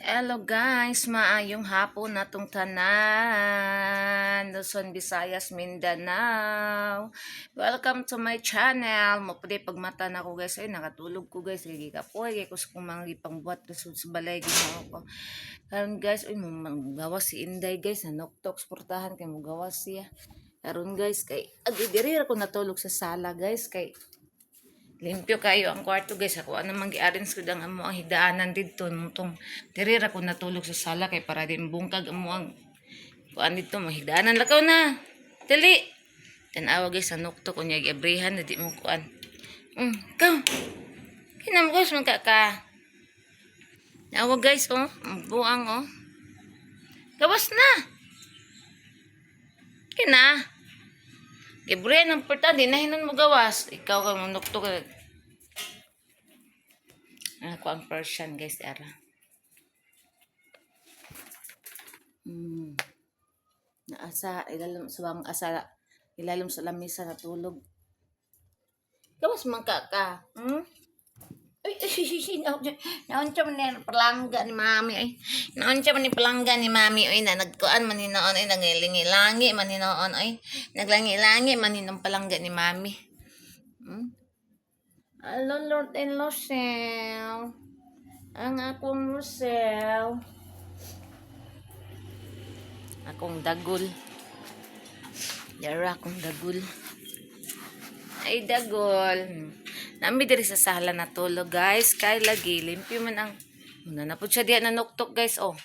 Hello guys, maayong hapon natong tanan, Luzon, Visayas, Mindanao. Welcome to my channel. Mapudi pagmata na ko guys, ay nakatulog ko guys, kaya kapoy, kaya ko sa kung mga ipangbuhat sa balay ginawa ko. Karon guys, ay magawas si Inday guys, nanoktok sportahan kay magawas siya. Karon guys, kay agidirir ko natulog sa sala guys, kay limpyo kayo ang kwarto guys. Ako anong mag-i-arrange ko ang amo ang hidaanan dito. Mutong dirira ko natulog sa sala kay para din bungkag amo ang kuan dito. Mahidaanan lakaw na. Dali. Tanawa guys sa nukto ko niya giabrihan na di mo kuan. Ikaw. Kinam guys magkaka. Nawa guys oh. Buang oh. Gawas na. Kina. Giabrihan ang porta. Di na hinon mo gawas. Ikaw ka nukto ka. Ako ang Persian guys, ara. Naasa ilalim sa asa ilalim sa lamesa natulog. Gawas man ka. Ay, naunsa man ni palangga ni mami ay. Naunsa man ni palangga ni mami ay na nagkuan man ni noon ay nangilingi-langi man ni noon ay. Naglangi-langi man ni nang palangga ni mami. Hello Lord and Rosel. Ang akong Rosel. Akong dagul. Yara akong dagul. Ay dagul. Nami diri sa sala natulog guys. Kay lagi limpyo man ang una na pud siya diha nanuktok guys oh.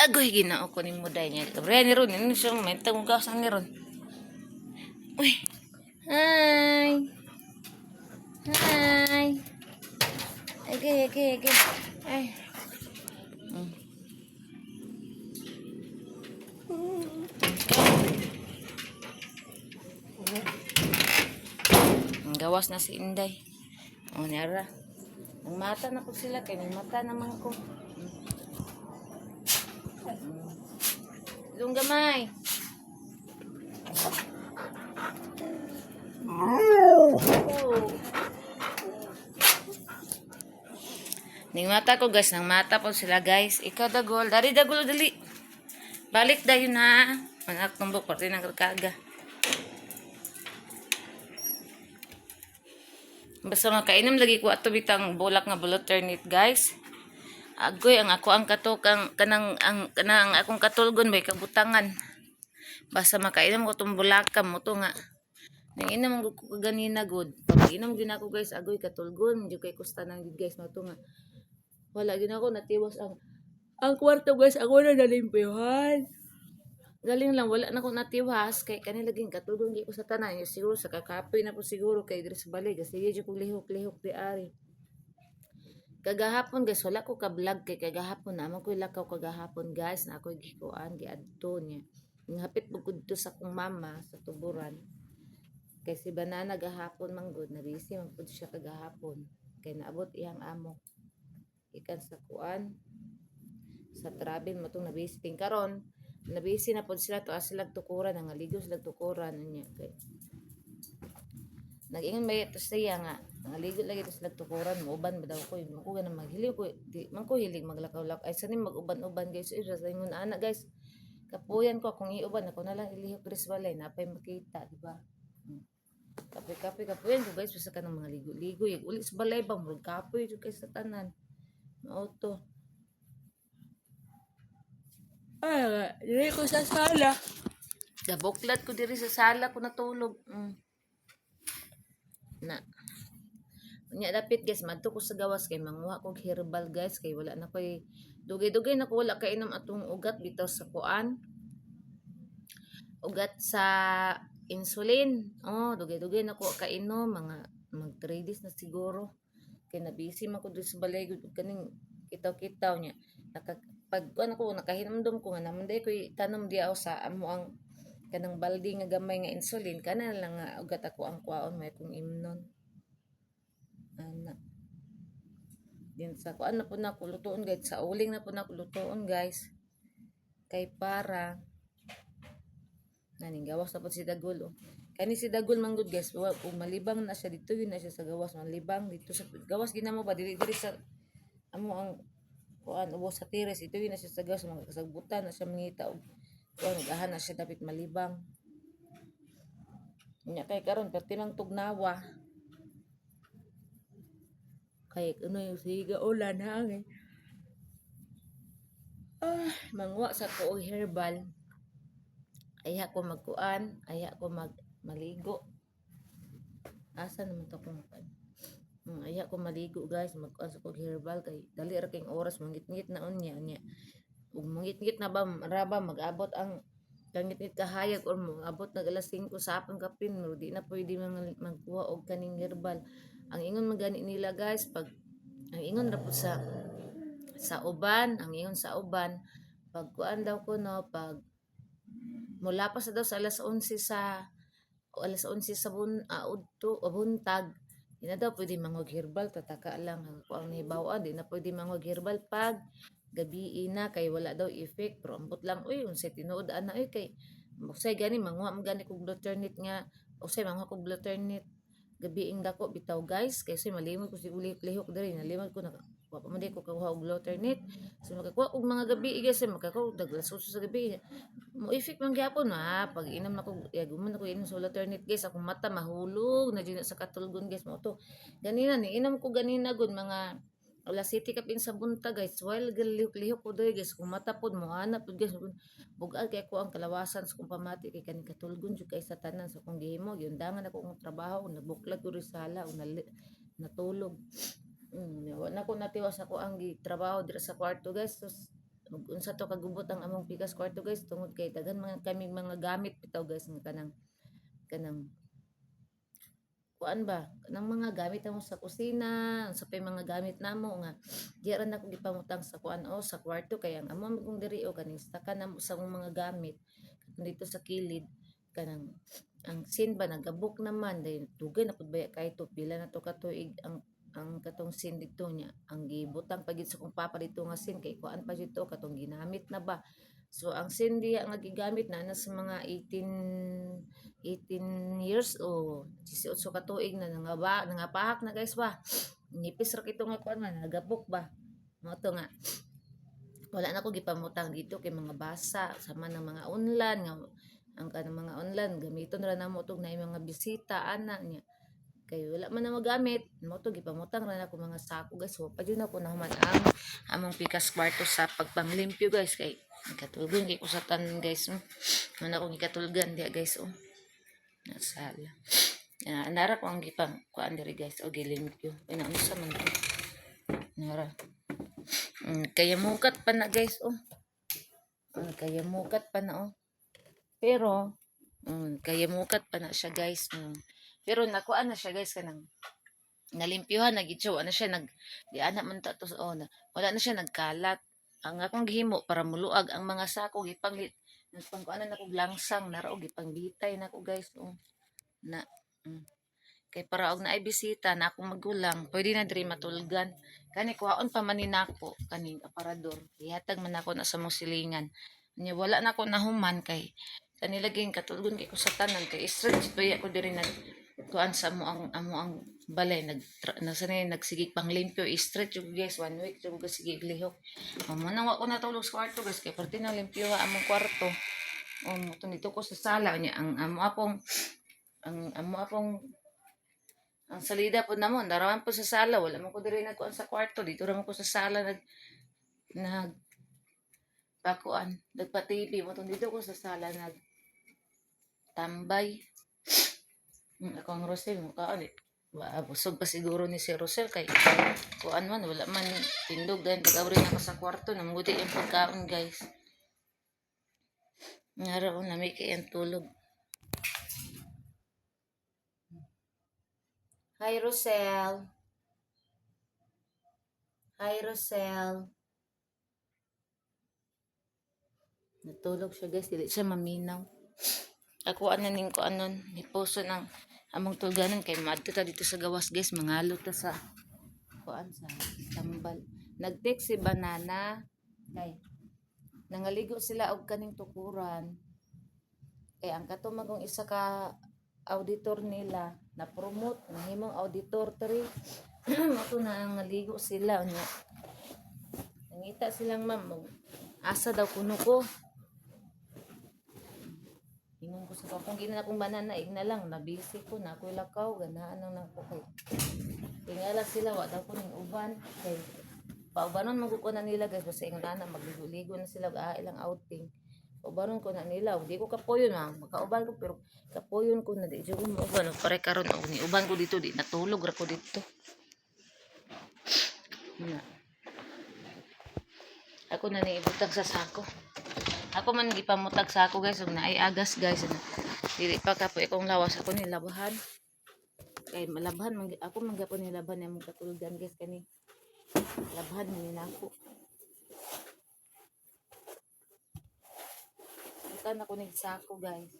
Agoy ginao ko ni muday niya. Re ni ron ni siya mentang gas ni ron. Uy. Hi. Hi. Okay. Ay. Gawas na si Inday. O, nara. Ang mata na po sila. Kaya ng mata naman ko. Ilong gamay. Oh. Ning mata ko guys. Nang mata po sila guys. Ikaw dagol. Dari dagol dali. Balik dayo na. Manak tumbok. Pati ng kakaga. Basta makainom lagi ko ato bitang bulak nga buloternit guys. Agoy ang ako ang katukang kanang akong katulgon may kabutangan. Basta makainom ko tong bulakam mo to nga. Nang inom ko ganina good. Pag inom gyud ako guys, agoy katulgon, di kay kusta nang guys mo to nga. Wala gyud ako natiwas ang kwarto guys, ako na nalimpyuhan. Galing lang wala na ko natiwas kay kanila laging katulong di ko sa tanan siguro sa kakapoy na po siguro kay diri sa balay kasi di ko lihok di ari. Kagahapon guys wala ko ka-vlog kay kagahapon na ko lakaw kagahapon guys na ako gikuan giadto niya. Ngapit bugod to sa kong mama sa tuburan. Kay si banana gahapon manggod na busy man pud siya kagahapon kay naabot iyang amo. Ikan sa kuan sa travel mo tong nabisi karon. Nabisi na po sila to sila tukuran ang aligo sila tukuran niya kay nag-ingon may to siya nga aligo lagi to sila tukuran uban ba daw ko ko ganang maghilig ko di man ko hilig maglakaw-lakaw ay sanin mag-uban-uban guys sa ingon ana guys kapuyan ko kung iuban ako na lang ilihok dres balay napay makita di ba kape kapuyan ko guys sa kanang mga ligo-ligo uli sa balay bang murag kapoy jud kay sa tanan auto. Diri ko sa sala. Gabuklat ko diri sa sala ko natulog. Na. Nya dapit guys, madto ko sa gawas kay manguha kog herbal guys kay wala na koy dugay-dugay na ko wala kainom atong ugat bitaw sa kuan. Ugat sa insulin. Oh, dugay-dugay na ko kainom mga mag 3 days na siguro. Kay na busy man ko diri sa balay gud kaning kitaw-kitaw nya. Pag ano ko nakahinumdum ko nga naman day koy tanom di ako sa amo ang kanang baldi nga gamay nga insulin kana lang nga ugat ako ang kuaon may kong imnon ana din sa kuan na po na ko lutuon guys sa uling na po na ko lutuon guys kay para naning gawas na po si Dagul kani si Dagul manggod guys kung malibang na siya dito yun na siya sa gawas malibang dito sa gawas ginamo ba diri sa amo ang kuan ubos sa tires ito yun na siya sa gas mga kasagbutan na siya mangita og kuan gahan na siya dapat malibang nya kay karon perti lang tugnawa kay ano yung siga ulan hangin mangwa sa ko og herbal aya ko magkuan aya ko maligo asa naman to kung aya ko maligo guys magkuan sa kog herbal kay dali ra king oras mangitngit na unya ug mangitngit na ba raba mag-abot ang kangitngit kahayag or abot nag alas 5 sa hapon kapin no di na pwede magkuha og kaning herbal ang ingon magani nila guys pag ang ingon ra po sa uban ang ingon sa uban pag kuan daw ko no pag mula pa sa daw sa alas 11 sa o alas 11 sa udto o buntag di na daw pwede mangog herbal tataka lang ako ang nahibaw di na pwede mangog herbal pag gabi na kay wala daw effect pero ambot lang uy unsay tinuod ana uy kay usay gani manguha man gani kog Blueternit nga usay manguha kog Blueternit gabi ing dako bitaw guys kay usay malimot ko si lihok diri nalimot ko na wa pa man di ko kakuha og Blueternit so makakuha og mga gabi guys makakuha daglas sa gabi mo effect man gyapon pag inom na ko guman na ko inom sa alternate guys akong mata mahulog na dyan sa katulgon guys mo to ganina ni inom ko ganina gud mga alas 7 kapin sa bunta guys while galihok ko doy guys kung mata pod mo ana pod guys bugag kay ko ang kalawasan sa kong pamati kay kani katulgon jud kay sa tanan sa kong gihimo giundangan ako ng trabaho nabuklag ko rin sala natulog wala na ko natiwas ako ang trabaho dira sa kwarto guys so, unsa to kagubot ang among pikas kwarto guys tungod kay daghan mga kaming mga gamit bitaw guys ng kanang kuan ba kanang mga gamit namo sa kusina sa pay mga gamit namo nga di ra na ko gipamutang sa kuan sa kwarto kay ang amo kong diri o kaning stakan namo sa mga gamit dito sa kilid kanang ang sin ba nagabok naman dahil dugay na pud baya kay to pila na to ka tuig ang katong sin dito niya ang gibutang pagit sa kong papa dito nga sin kay kuan pa dito katong ginamit na ba so ang sin diya nga gigamit na sa mga 18 years o 18 ka tuig na nangapahak na guys ba nipis ra kito nga kuan man nagabok ba mo to nga wala na ko gipamutang dito kay mga basa sama ng mga unlan nga ang kanang mga unlan gamiton ra namo tog na mga bisita ana niya kay wala man na magamit mo to gipamutang ra na ko mga sako guys so pa jud na ko nahuman ang among pikas kwarto sa pagpanglimpyo guys kay katulgan kay ko sa tanan guys man ako gikatulgan dia guys nasala nara ko ang gipang kuan diri guys gilimpyo ina unsa man to nara kaya mukat pa na guys kaya mukat pa na pero kaya mukat pa na siya guys pero nakuan na siya guys kanang nalimpyuhan nagitso ano siya di ana man ta to wala na siya nagkalat ang akong gihimo para muluag ang mga sako gipanglit pangkuanan nako langsang naro gipangbitay nako guys na kay para og naay bisita na akong magulang pwede na diri matulgan kani kuhaon pa man ni nako kaning aparador ihatag man nako na sa mong silingan nya wala nako nahuman kay kanilaging katulgon kay ko sa tanan kay stretch baya ko diri kuan sa amo ang balay nagsigig panglimpyo i-stretch yung guys 1 week yung sigig lihok manang wa ko natulog sa kwarto guys kay parte na limpyo among kwarto dito ko sa sala niya ang amo akong ang salida po namo daraman po sa sala wala man ko diri nagkuan sa kwarto dito ra man ko sa sala nag pakuan nagpa-TV mo dito ko sa sala tambay akong Rosel mukaan busog pa siguro ni si Rosel kay kuan man wala man tindog dahil pag-abri na ko sa kwarto namuti yung pagkaon guys ngaraw na may kayang tulog. Hi Rosel natulog siya guys dili siya maminaw ako ning ko anon nipuso ng among tulganan kay maadto ta dito sa gawas guys mangalo ta sa kuan sa tambal nag-text si Banana kay nangaligo sila og kaning tukuran kay ang katumagong isa ka auditor nila na promote nahimong auditor 3 ato na nangaligo sila nya nangita silang ma'am. Asa daw kuno ko. Ingon ko sa kung gina akong banana, igna lang, nabisi ko, na ako'y lakaw, ganaan lang na ko kay. Tingala sila, wa daw ko ning uban. Kay, paubanon magkuko na nila guys, basta ingon na, magligo-ligo na sila, ilang outing. Paubanon ko na nila, hindi ko kapoyon ha, makauban ko, pero kapoyon ko na, di ko mauban, pare karon ni uban ko dito, di natulog ra ko dito. Na. Ako na niibutang sa sako. Ako man gipamutag sa ako guys, ug naay agas guys. Dili pa ka po akong lawas ako ni labahan. Kay malabhan man ako man gyapon ni laban na mong katulugan guys kani. Labhan man nako. Itan ako ni sako guys.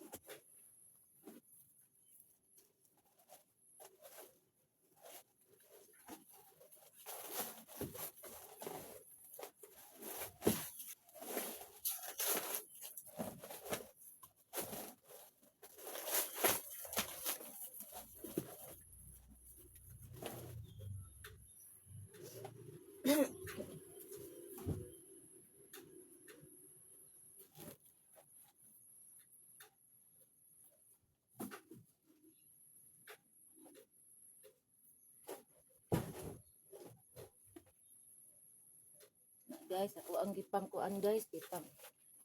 Guys, ako ang gipang kuan guys, gipang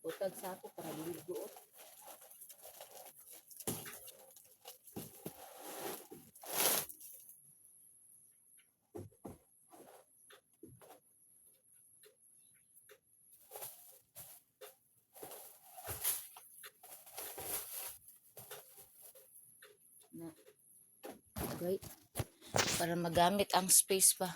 utag sa ako para ligo. Na. Right? Para magamit ang space pa.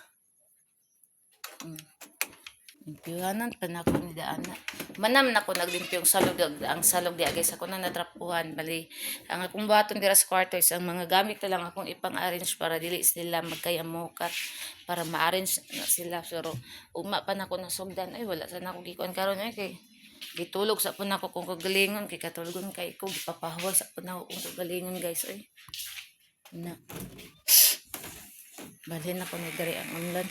Limpyohanan pa na ako ni Daana. Manam na ko naglimpyo yung salog. Ang salog di guys ako na natrapuhan. Bali, ang akong baton dira sa kwarto is ang mga gamit na lang akong ipang-arrange para dili sila magkayamukat. Para ma-arrange na sila. Pero uma pa na ko nasugdan. Ay wala sana ako gikuan karon ay kay gitulog sa po na ako kung kagalingon. Kay katulgon kay ko. Gipapahuwal sa po na ako kung kagalingon guys. Ay. Na. Bali na ko ni dari ang ulan.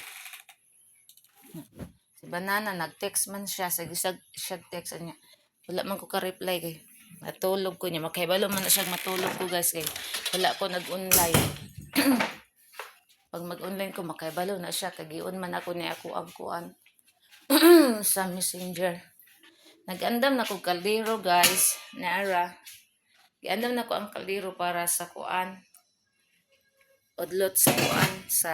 Si Banana, nag-text man siya. Siya text niya. Wala man ko ka-reply kay. Natulog ko niya. Makaibalo man na siya matulog ko guys kay. Wala ko nag-online. Pag mag-online ko, makaibalo na siya. Kagiun man ako ni ako ang kuan. Sa messenger. Nag-andam na ko kaldero guys. Naara. Giandam na ko ang kaldero para sa kuan. Odlot sa kuan sa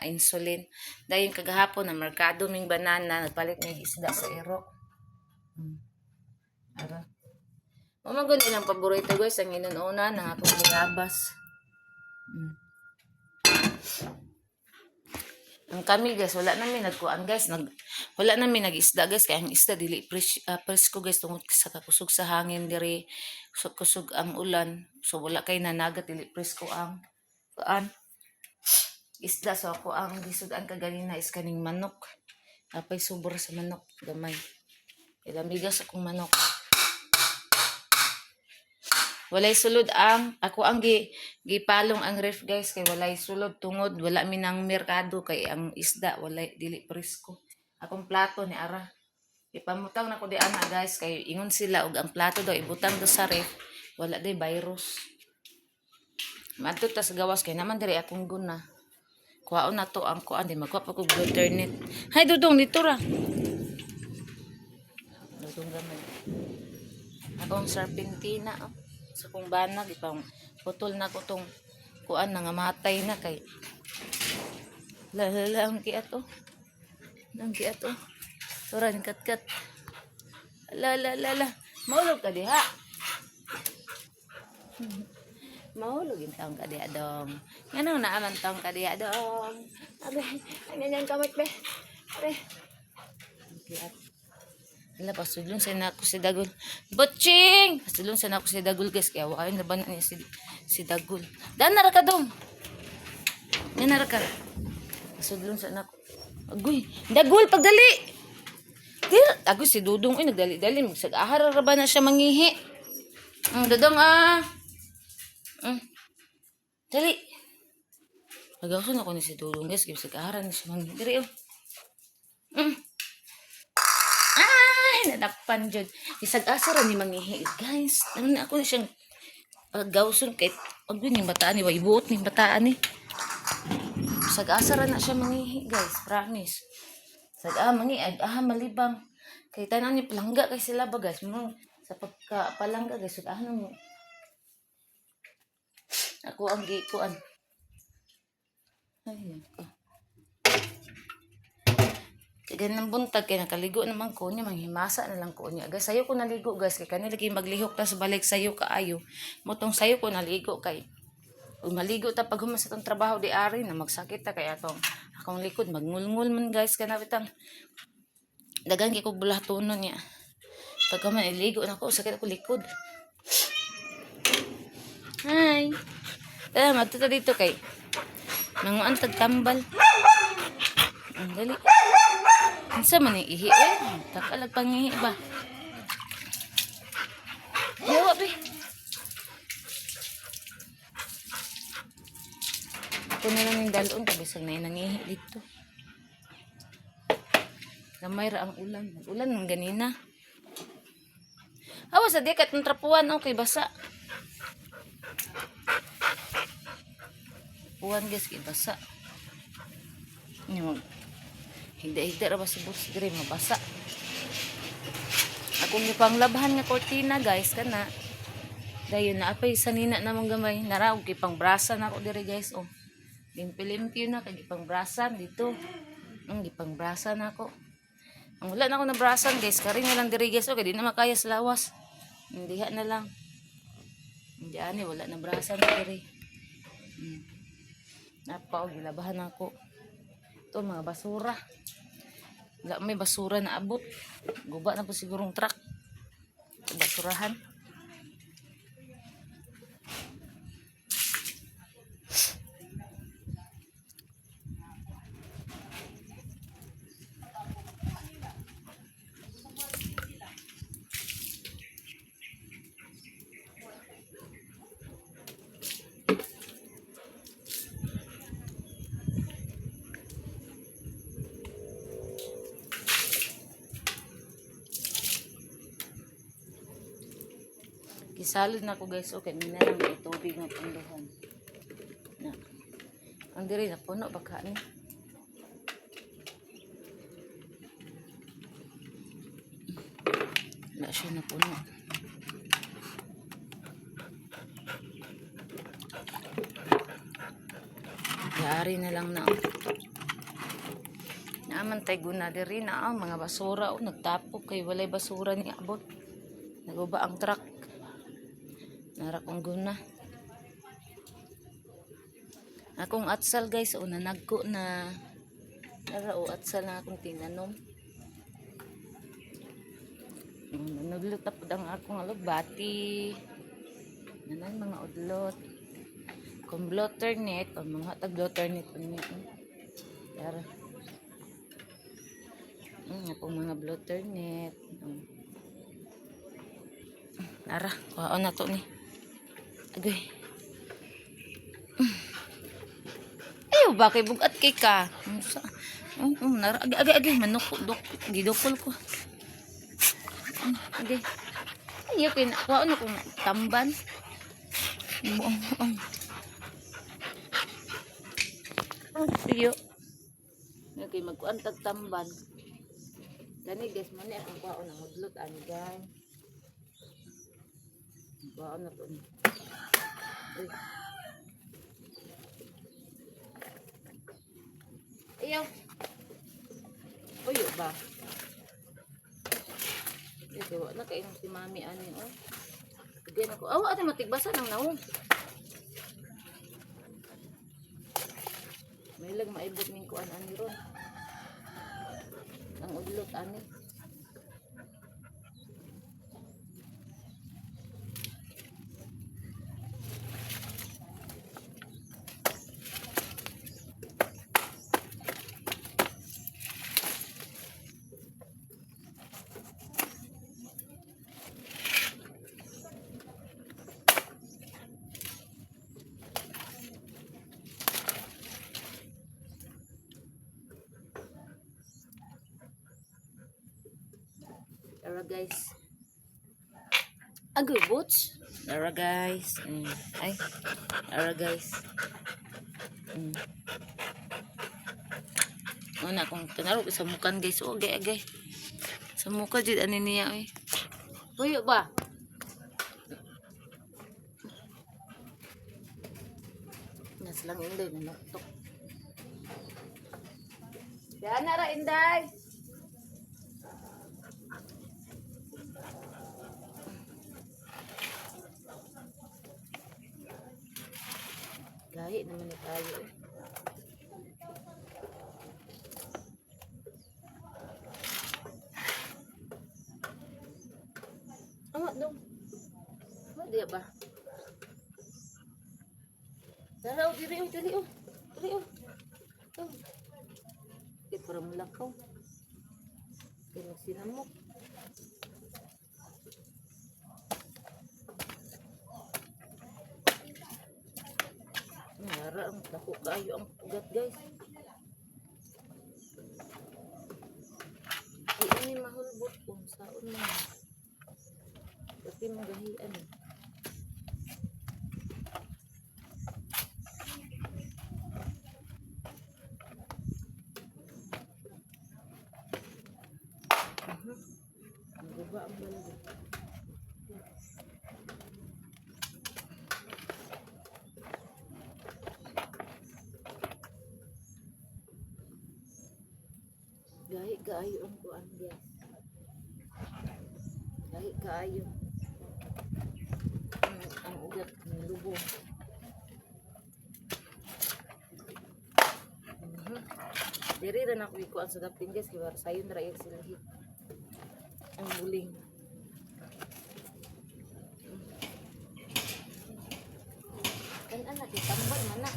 insulin. Dahil kagahapon na merkado ming banana, nagpalit ng isda sa ero. Ara. Mamagon ilang paborito guys, ang inununa ng akong gilabas. Ang kami guys, wala namin nagkuan guys, wala namin nag-isda guys, kaya ang isda dili presko guys tungod sa kakusog sa hangin diri, kusog ang ulan. So wala kay nanagat dili presko ang kuan isda. So ako ang gisudan kaganina is kaning manok. Apay sobra sa manok gamay. Ilang bigas akong manok. Walay sulod ang ako ang gipalong ang ref guys kay walay sulod tungod wala minang merkado kay ang isda walay dili presko. Akong plato ni ara. Ipamutang na ko di ana guys kay ingon sila og ang plato daw ibutang do sa ref wala day virus. Madto tas gawas kay naman diri akong guna. Kuhaon na to ang kuan di magkuha pa ko glitter net. Hay dudong dito ra. Dudong gamay. Akong serpentina oh. Sa kong banag ipang putol na ko tong kuan na nga matay na kay lalala ang kiat oh. Ang kiat oh. Turan kat. La maulog ka diha. Mahulog yung taong kadiadong. Ganun na aman taong kadiadong. Abe, ang ganyan kamot be. Abe. Okay, at wala, pasulong sa na ako si Dagul. Butching! Pasulong sa na ako si Dagul guys. Kaya wakain na ba na niya si Dagul. Daan na ra ka dong. Daan na ra ka. Pasulong sa na ako. Agoy, Dagul, pagdali! Agoy, si Dudong, nagdali-dali. Magsag-ahara ra ba na siya mangihi? Dudong dali. Pagawson ako ni si Dudong guys. Magsag-ahara na siya mangihi. Dali oh. tinakpan dyan. Isag asa ra ni mangihi. Guys, ano na ako na siyang gawson kahit ang yung bataan ni. Waibuot ni bataan ni. Isag asa ra na siya mangihi guys. Promise. Isag mangi. Malibang. Kaya tanan ni palangga kay sila ba guys. Sa pagkapalangga guys. Isag mo. Ako ang gikuan. Ay, ako. Kaya ng buntag kaya nakaligo naman ko niya. Manghimasa na lang ko niya. Guys, sayo ko naligo guys. Kaya kanila lagi maglihok tas balik sayo kaayo. Motong sayo ko naligo kay. Kung maligo ta pag humas itong trabaho di ari na magsakit ta kaya akong likod magngulngul man guys. Kaya nabitang dagan kay ko bulatunon niya. Pag man iligo na ko sakit ako likod. Hi. Matuto dito kay manguan tagtambal. Ang dali. Ansa man yung ihi eh. Takalag pangihi ba? Yawa be. Ako na lang yung dalon. Kabisag na yung nangihi dito. Gamay ra ang ulan. Ulan ng ganina. Awa sa dikat ng trapuan. Okay, basa. Trapuan guys, kay basa. Higda-higda ra ba si bus dire mabasa. Akong ipanglabahan nga kortina guys kana. Dayon na apay sanina namang gamay. Naraog kay pangbrasa na ako dire guys oh. Limpyo na kay pangbrasan dito. Gipangbrasa na ako. Ang wala na ako na brasan guys, kari na lang dire guys oh, kay di na makaya sa lawas. Diha na lang. Hindi ani wala na brasan dire. Napaog gilabahan ako. Ito mga basura. Wala may basura na abot. Guba na po sigurong truck. Basurahan. Gisalod na ako guys. Okay, may nalang may tubig na punduhan. Na. Ang diri na puno baka ni. Wala siya na puno. Yari na lang na. Naman tay guna diri na mga basura o nagtapok kay walay basura ni abot. Naguba ang truck. Nara kong guna. Akong atsal guys o nanagko na. Nara o atsal na akong tinanom. Nanudlot tapod ang akong alugbati. Nanan mga udlot. Kung blotter net o mga tag blotter net po niya. Nara. Akong mga blotter net. Nara, kuhaan na to ni. Agay. Ayaw ba kay bugat kay ka? Nara, agay, manukok, gidukol ko. Agay. Ayaw kay kuhaan na kong tamban. Ayaw. Ayaw kay magkuhaan tagtamban. Gani guys, mani akong kuhaan ng udlot, ani guys. Kuhaan na to ni. Ayaw. Uyo ba? Ito, wala kainom si mami ani oh. Again ako. Awa ate matigbasan ang naong. May lag maibot ning kuan ani ron. Ang udlot ani. Tara guys. Agoy boots. Tara guys. Ay. Tara guys. Una kung tanaro sa mukan guys. O agay. Sa muka jud ani niya eh. Puyo ba? Nas lang inday na noktok. Yan na ra inday. Lahi naman ni tayo eh. Dong. What dia ba? Dalaw diri oh. Diri oh. Oh. Di para mulakaw. Kaya sinamok. Nara ang dako kayo ang ugat guys. Ay ini mahulbot kung saon man. Tapi magahian eh. Ang guba ang balado. Gahi kaayo ang kuan guys. Gahi kaayo. Ang ugat ng lubong. Diri rin ako ikuan sa dapin guys. Kaya sayon na rin sila hit. Ang muling. Kan anak ditambal mana?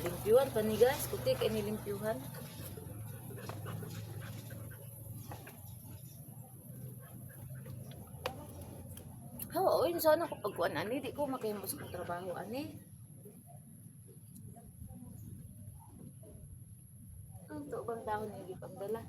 Limpyuhan pa ni guys, kuti kay nilimpyuhan. Hawa, oy, sana ko pagkuhan ani, di ko makahimos kong trabaho ani. Ang to bang dahon na hindi pagdala?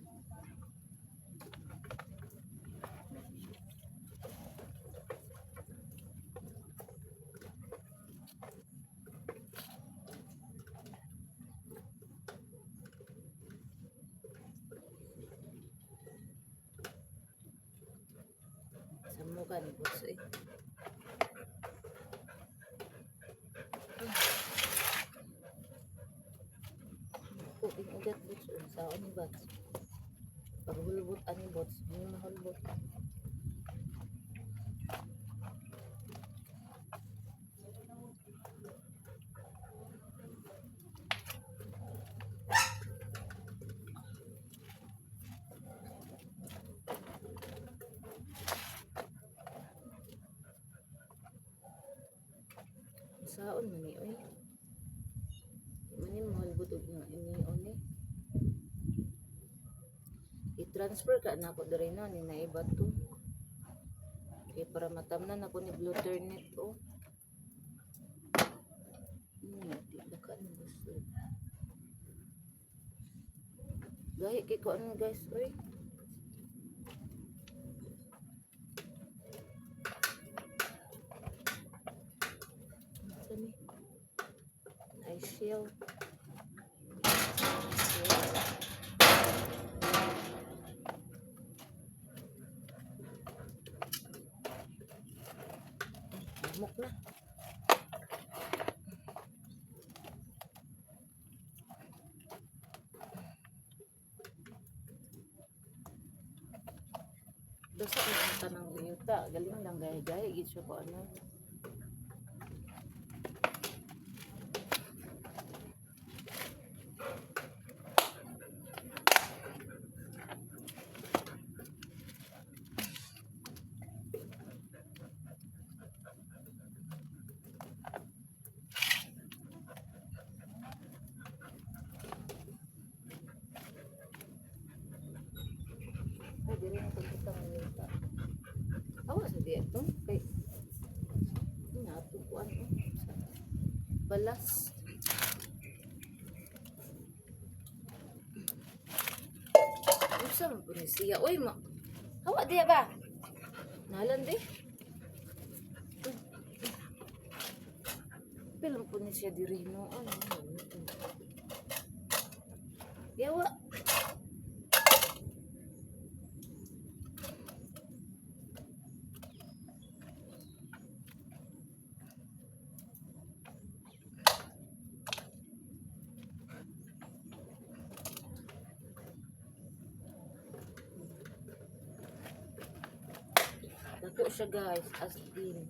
Mukha ni boss eh. Kuting ugat boss saan ni boss? Paghulbot ani boss, hindi mahulbot. Saon man ni oy. Mani mahal butog nga ini oni. I-transfer ka na ako diri na ni naiba to. Kaya para matamnan ako ni blue turnip oh. Di baka ni gusto. Gahi kay ko ano guys oy. Nice shield. Muk na. Dosa na ang tanang gayuta. Galing lang gaya-gaya. Gitso ko ano. Butang nita. Awas na dito. Kay natukuan mo. Balas. Ano sa mga punisiya? Uy, hawa diya ba? Nalan di. Pilang punisya diri no. Ano? Yawa. Dako siya guys, as in.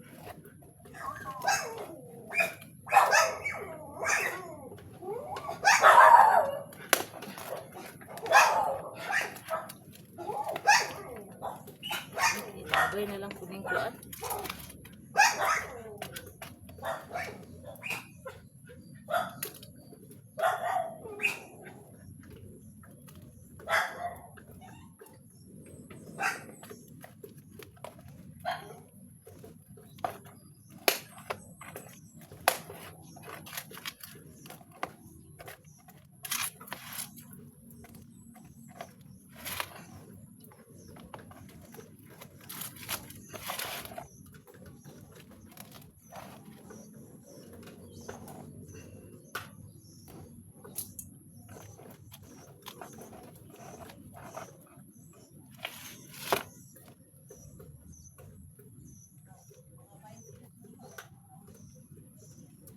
Ilagay na lang kuning kuan.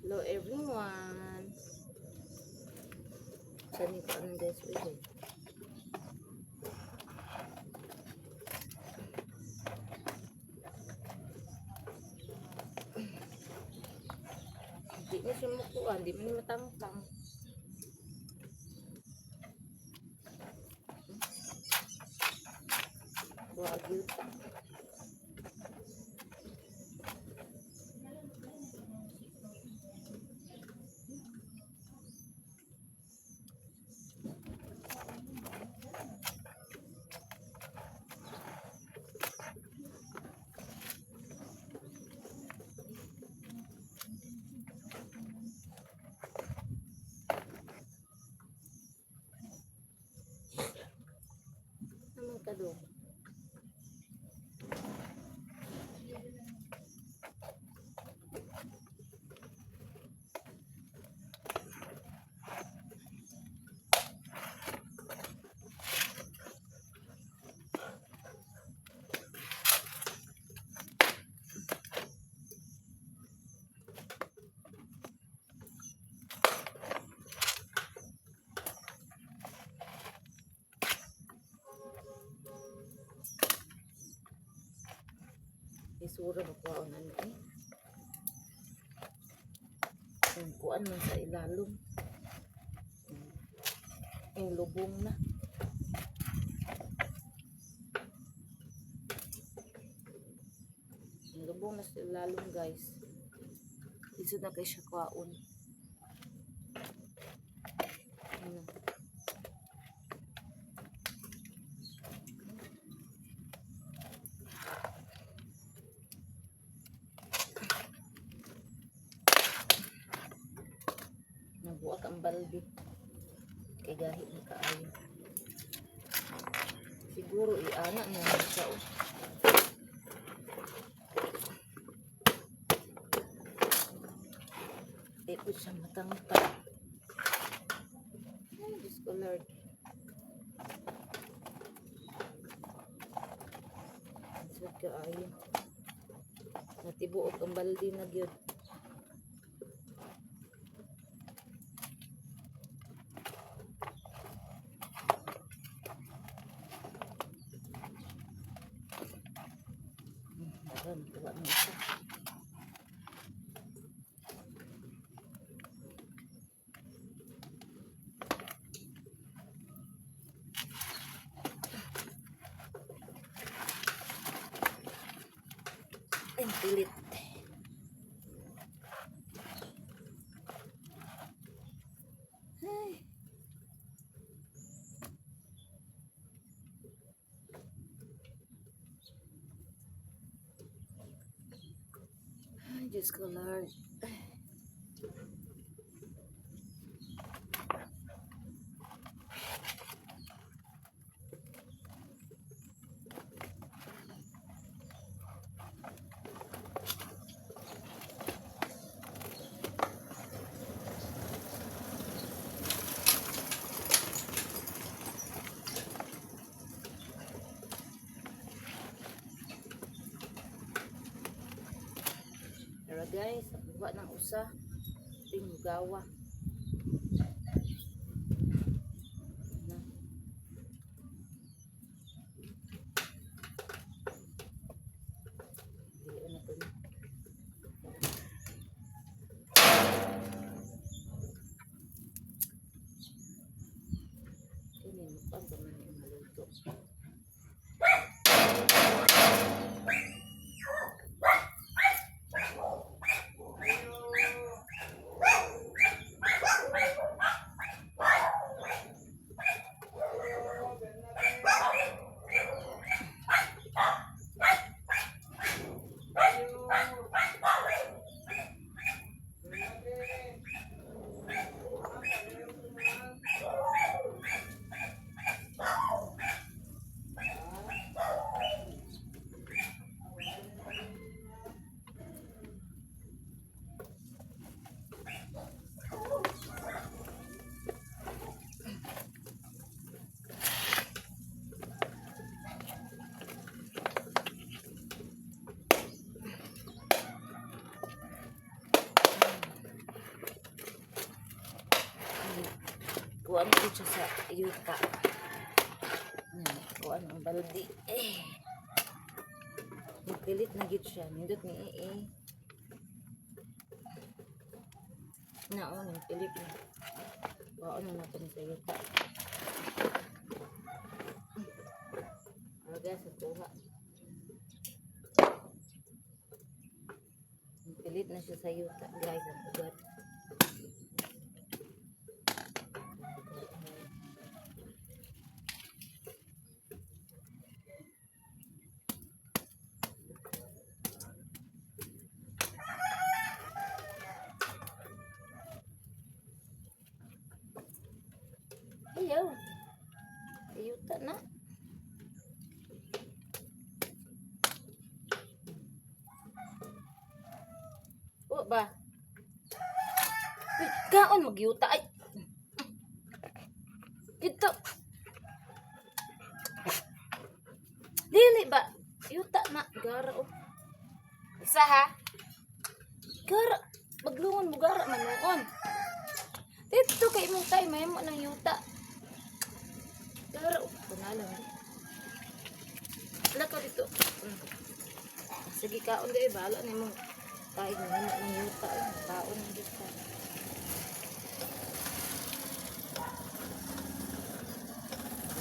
Hello everyone. Sani ko ang guys ulit. Hindi mo siya makuha, hindi mo matangtang. Wagyu pa. Naman ka doon. Isura ba kuhaan ano eh? Ang kuhaan man sa ilalom. Ang lubong na. Ang lubong na sa ilalom guys. Iso na kay siya kuhaan. Ano? Nabuak ang balde kay gahi na kaayo. Siguro iana na siya oh. Ito siya matangkad. Ay, Diyos ko Lord. Sad kaayo. Natibuok ang balde na gyud. Tuwa na isa. Ang pilit. Ay. Diyos ko, Lord. Pero guys, buwa ng usa, ting gawa. Kuha mo dito sa yuta. Kuha ang baldi. Pilit na gito siya. Nindot ni naon, pilit na. Kuha na natin sa yuta. Aga sa kuha. Pilit na siya sa yuta. Guys, ang ugat. Ayaw. Ayuta na. O ba? Kaon magyuta ay. Ito. Dili ba? Yuta na. Gara o. Isa ha? Gara. Maglungon mo gara manuon. Dito kay mong tayo. May mo ng yuta. Gara o. Punalang. Wala ka dito. Sige kaon dito. Bahala na mong tayo. May mo ng yuta. Kaon ng dito.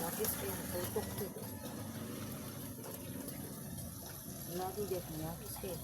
Nakis ko yung tutok dito. Nakis dito. Nakis ko yun.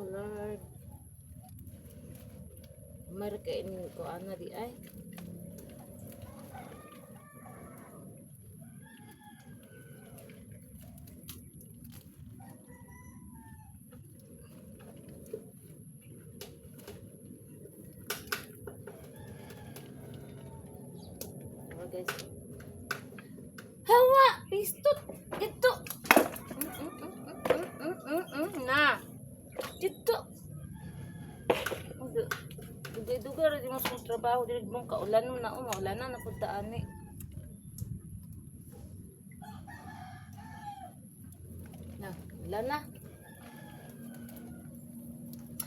Oh Lord. Markain ko ana di ay. Oh guys. Hawa, pistot. Ito. Na. Dito. Dugay-dugay rin mo sa trabaho. Dito mong kaulan mo na. Maulan na napuntaan eh. Na, ulan na.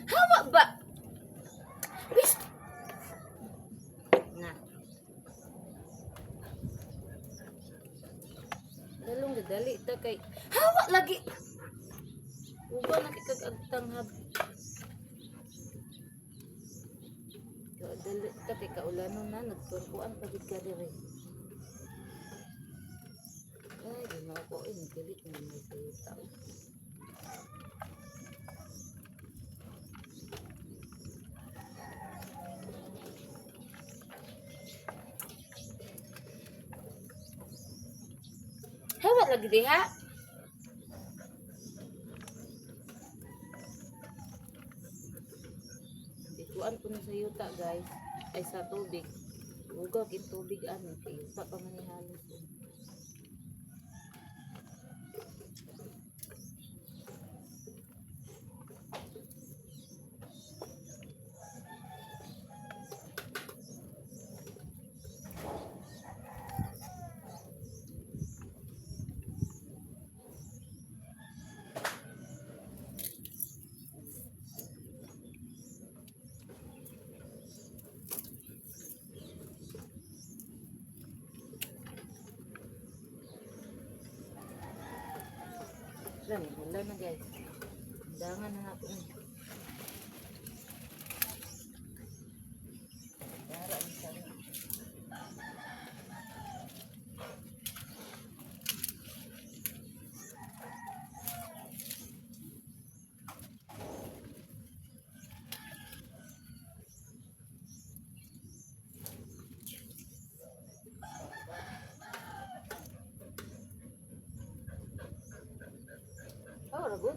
Hawa ba? Wis. Na. Dalong dali ita kay. Hawa lagi. Uba na kikag-agtanghab. Dali ka kay kaulanon na nagturkuan pa gid ka diri. Ay, di na ako galit na may salita. Hawa lagi diha. Bituan ko na sa yuta guys. Ay sa tubig. Ugaw kin tubig ano kay yuta pa man ni halos. Wala na guys. Dangan na natin. Dara ang sana. Oh, good.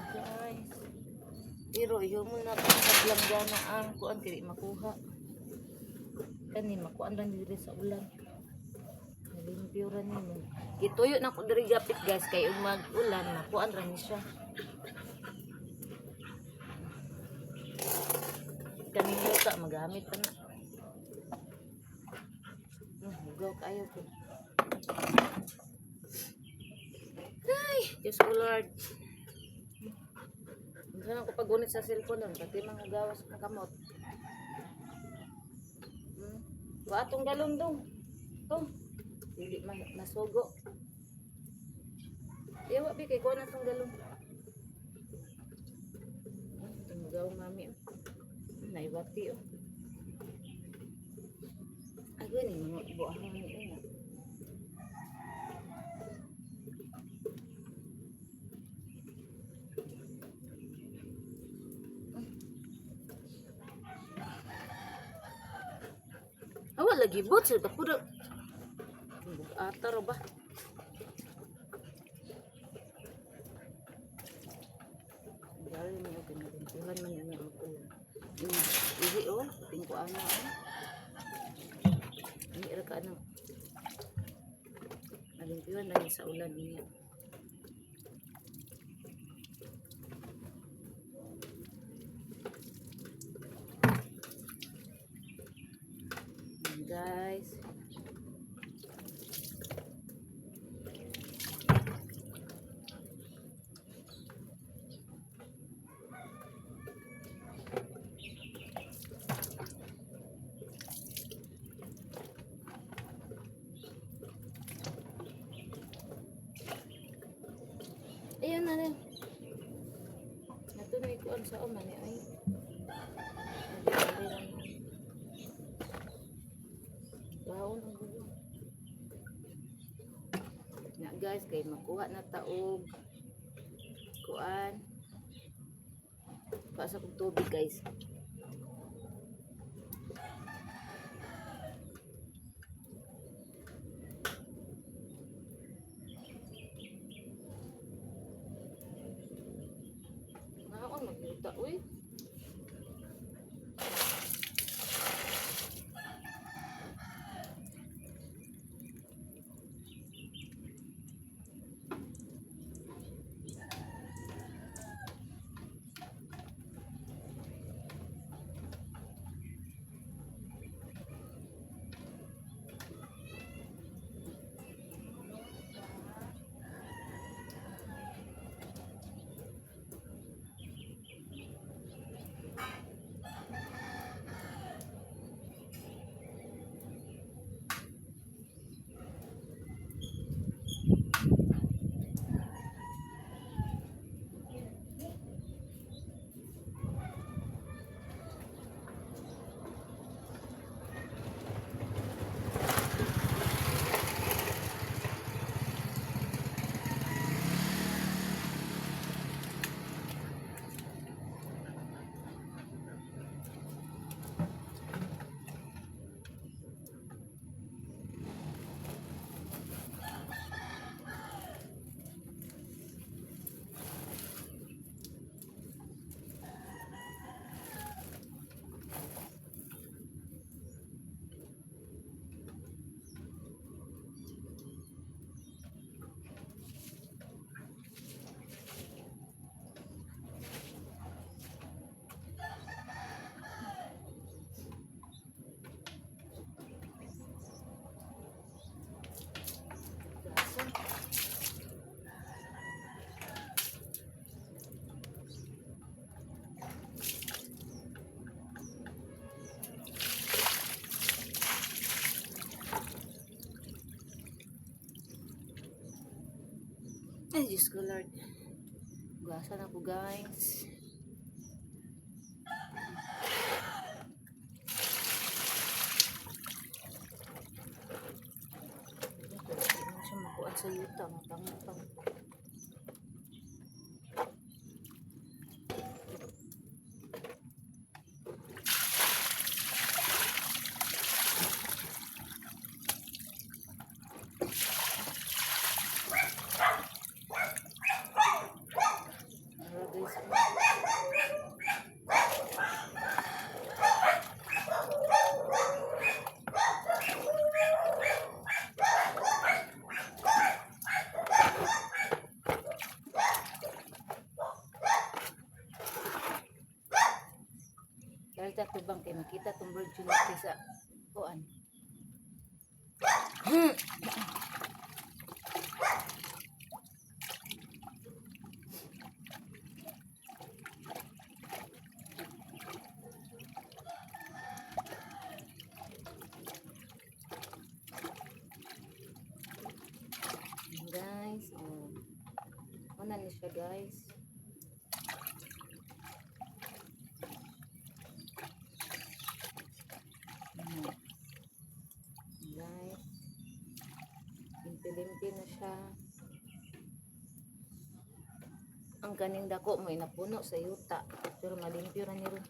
Guys, pero iyo mo na paglang gana ang kuan kiri makuha kani makuan lang diri sa ulan nalimpyo ra nimo gituyo na ko diri gapit guys kay ug mag-ulan makuan ra ni siya kani yuta magamit pa na hugaw kayo ko ay Diyos ko Lord. Minsan ako pagunit sa cellphone nun, pati mga gawas ng kamot. Atong galon dong. Ito. Hindi masugo. Iyawa, Bikay, kuha na itong galon. Itong gaw, mami. Naibati, oh. Ay, gani, mga buahan ni ina. Awa lagi bot sila pura atar ba dali mo yung pinagpintuhan man yung ulan ini oh tingko ana ini ra ka ano nalimpiwan lagi sa ulan niya guys. Ayan na rin. Natunay ko sa oman eh. Ay. Baon ang guys kay makuha na taog kuan pa sa kong tubig guys. Naon magluta uy. Ay, Diyos ko Lord. Gasan ako guys. Hindi siya makuha sa yuta. Matang-matang. Dahil tato bang kayo makita itong virgin natin sa kuan. Guys, una ni siya guys. Guys, limpi-limpi na siya. Ang kaning dako may napuno sa yuta, pero malimpyo ra ni ron.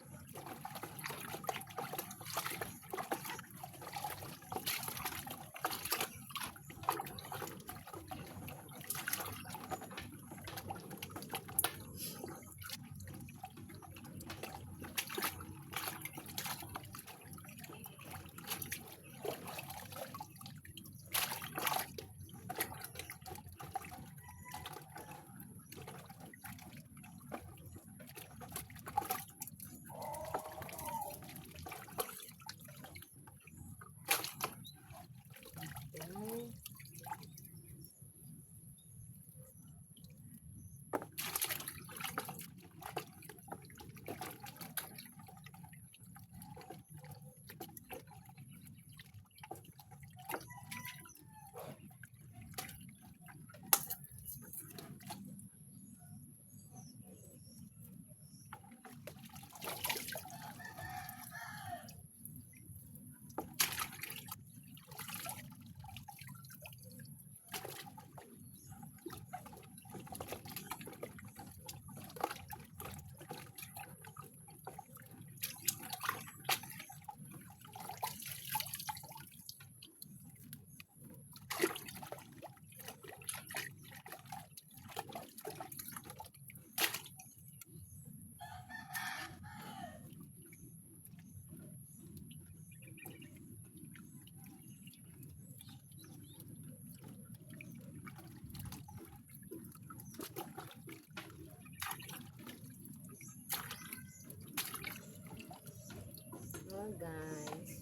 guys.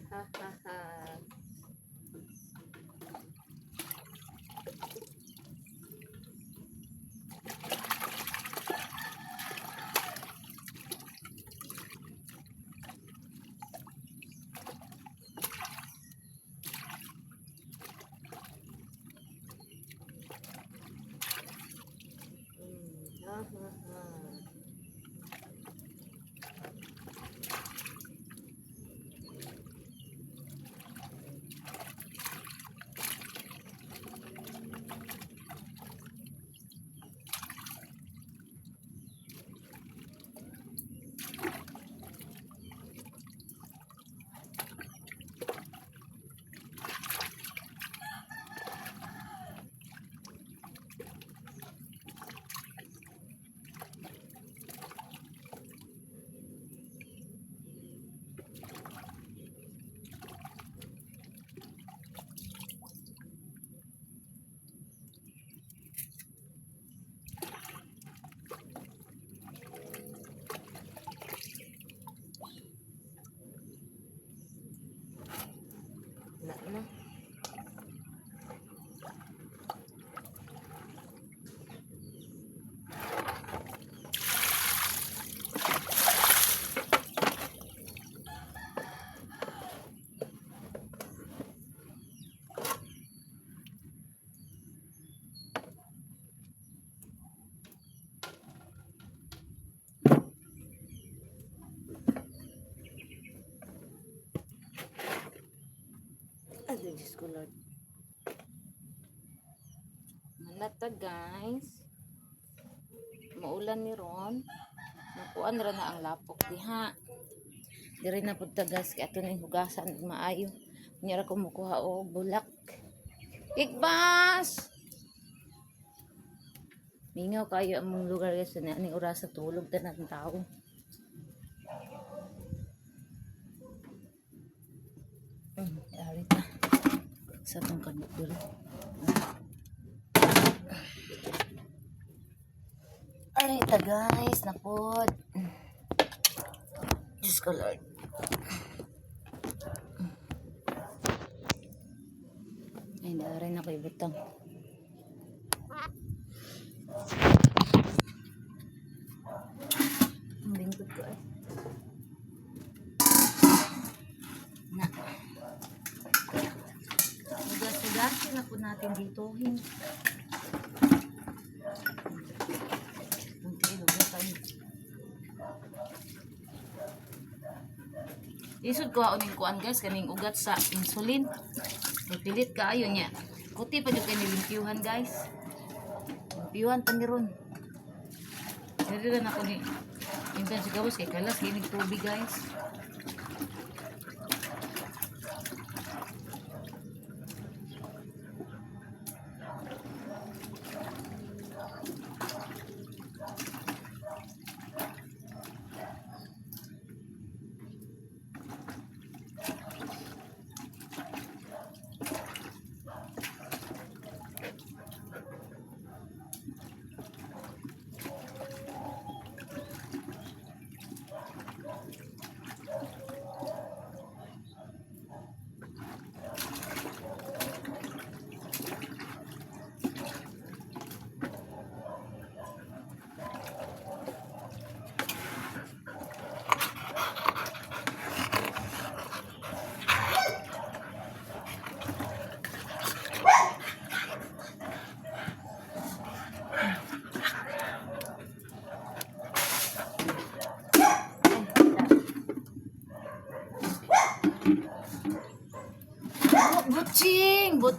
Ha ha ha. Ha ha ha. Na. Aduh, Diyos ko Lord. Manata guys. Maulan ni Ron. Nakuan ra na ang lapok diha. Diri na pud ta guys kay ato ning hugasan ug maayo. Nya ra ko mukuha og bulak. Igbas. Mingaw kayo among lugar guys na aning oras sa tulog tanan ng tao. Ari ta. Sa tong kanito. Ari ta guys, napod. Diyos ko Lord. Ay, naaray na ko ibutang. Ang lingkod ko ay. Na. Sugas-sugasin na po natin dito. Isod ko uning kuan guys kaning ugat sa insulin. Pilit kaayo nya. Kuti pa jud kay nilimpyuhan guys. Limpyuhan pa ni ron. Dili na ako ni minsan si gawas kay kalas ginig tubig guys.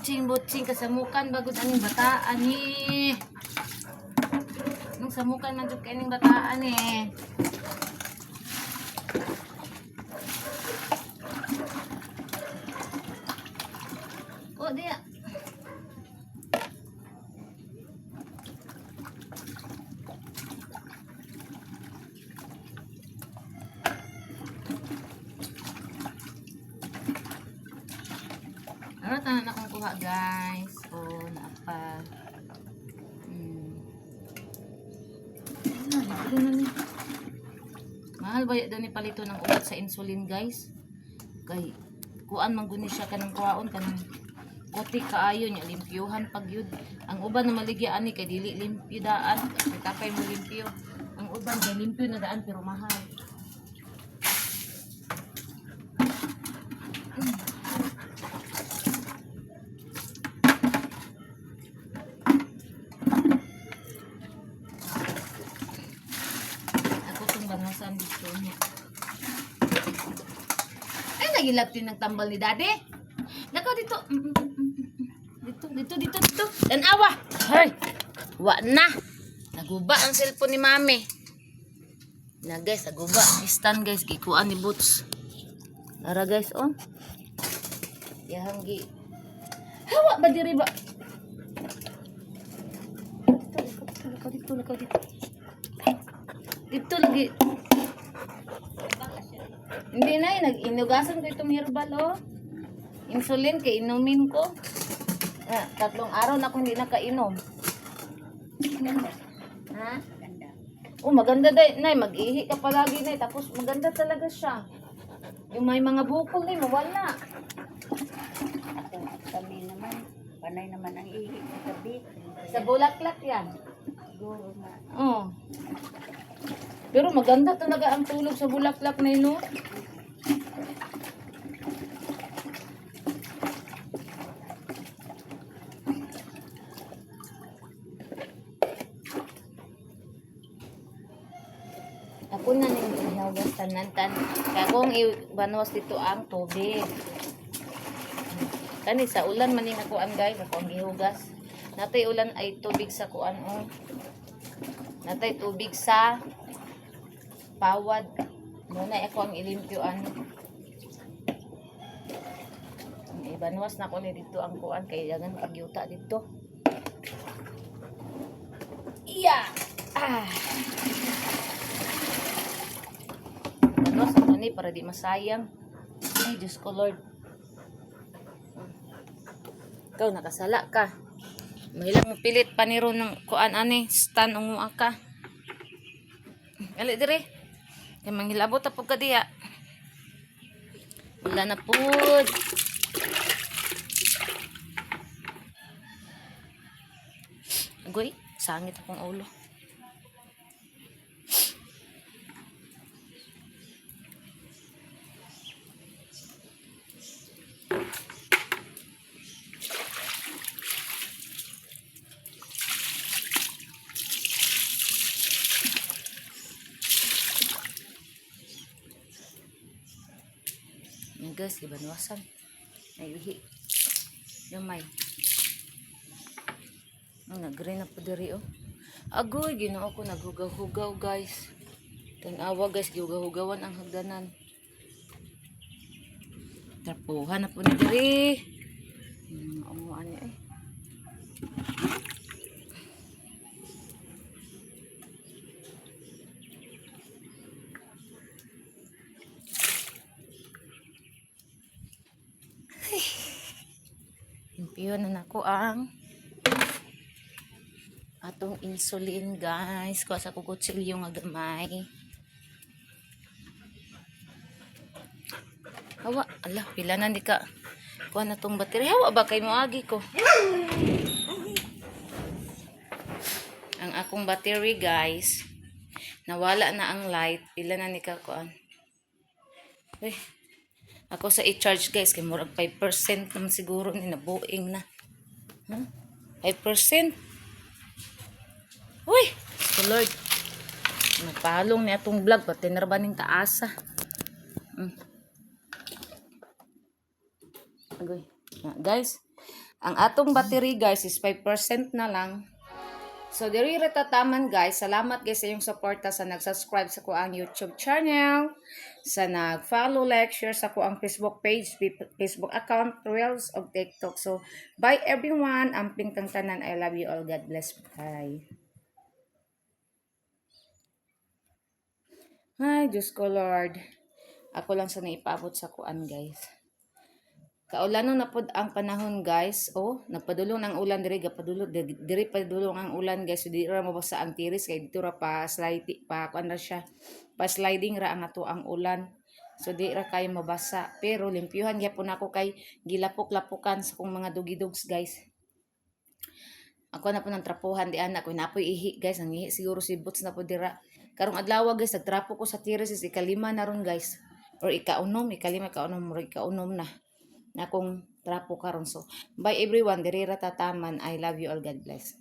Butsing-butsing kasamukan bagod aning bataan ni. Nung samukan man jud kaning bataan eh. O diya. Ano tanan akong kuha guys. O naapa. Mahal ba daw ni palito ng ubat sa insulin guys? Kay kuan man guni siya kanang kuhaon kanang puti kaayo nya limpyuhan pag yun. Ang uban na maligya ani kay dili limpyo daan. Tapay mo limpyo. Ang uban kay limpyo na daan pero mahal. Banasan dito niya. Ay, nagilaptin ng tambal ni daddy. Nako dito. Dito. Tanawa. Hoy. Wa na. Naguba ang cellphone ni mami. Na guys, naguba. Stand guys, gikuan ni Boots. Tara guys, oh. Yahanggi. Hawa ba diri ba? Dito. Dito lagi. Hindi na nag-inugasan ko itong herbal oh. Insulin kay inumin ko. 3 araw na akong hindi nakainom. Ha? Oh, maganda day, nay, mag-ihi ka palagi nay, tapos maganda talaga siya. Yung may mga bukol nay, mawala. Kami naman, panay naman ang ihi sa gabi. Sa bulaklak yan. Siguro na. Oh. Pero maganda talaga ang tulog sa bulaklak na yun. Ako na nang ihawas tanan-tan. Kaya kung ibanwas dito ang tubig. Kani sa ulan maning ako ang guys, ako ang ihugas. Natay ulan ay tubig sa kuan oh. Natay tubig sa pawad. Muna ako ang ilimpyuan. Ibanwas na ko ni dito ang kuan kay jangan pagyuta dito. Iya. Banwas ako ni para di masayang. Ay Diyos ko Lord. Ikaw nakasala ka. Mahilang mo pilit paniro ng kuan ani stand ang mua ka. Ali dire. Kaya manghilabot na po ka diya. Wala na po. Agoy, sangit akong ulo. Yan guys, ibanwasan. Naihi. Yamay. Nag-green na po diri oh. Agoy, ginoo ko naghugaw-hugaw guys. Tanawa guys, gihugaw-hugawan ang hagdanan. Tapuhan na po ni diri. Umuan niya eh. Impiyon na nako ang atong insulin guys. Kuha sa kukutsilyo nga gamay. Hawa, ala, pila na di ka. Kuha na tong battery. Hawa ba kay mo agi ko? Ang akong battery guys. Nawala na ang light. Pila na ni ka kuan. Uy. Ako sa i-charge guys, kay murag 5% naman siguro ni nabuing na. 5%? Uy! So Lord, nagpalong ni atong vlog, pati narbaning taasa. Agoy. Guys, Ang atong battery guys is 5% na lang. So, diri ra tataman guys. Salamat guys sa inyong suporta sa nag-subscribe sa ko ang YouTube channel, sa nag-follow, like, share sa ko ang Facebook page, Facebook account, Reels, of TikTok. So, bye everyone. Amping kang tanan. I love you all. God bless. Bye. Ay, Diyos ko Lord. Ako lang sa naipaabot sa kuan guys. Kaulanon na pod ang panahon guys. Oh, nagpadulong ang ulan diri gapadulong diri padulong ang ulan guys. So, diri ra mabasa ang tiris kay dito ra pa sliding pa kuan ra siya. Pa sliding ra ang ato ang ulan. So di ra kayo mabasa. Pero limpyuhan gyapon ako kay gilapok-lapukan sa kong mga dugidogs guys. Ako na po ng trapuhan di anak ko napoy ihi guys. Ang ihi siguro si Boots na po dira. Karong adlaw guys nagtrapo ko sa tiris is ikalima na ron guys. Or ikaunom, ikalima ikaunom or ikaunom na na akong trapo karon. So, bye everyone, diri ra tataman. I love you all. God bless.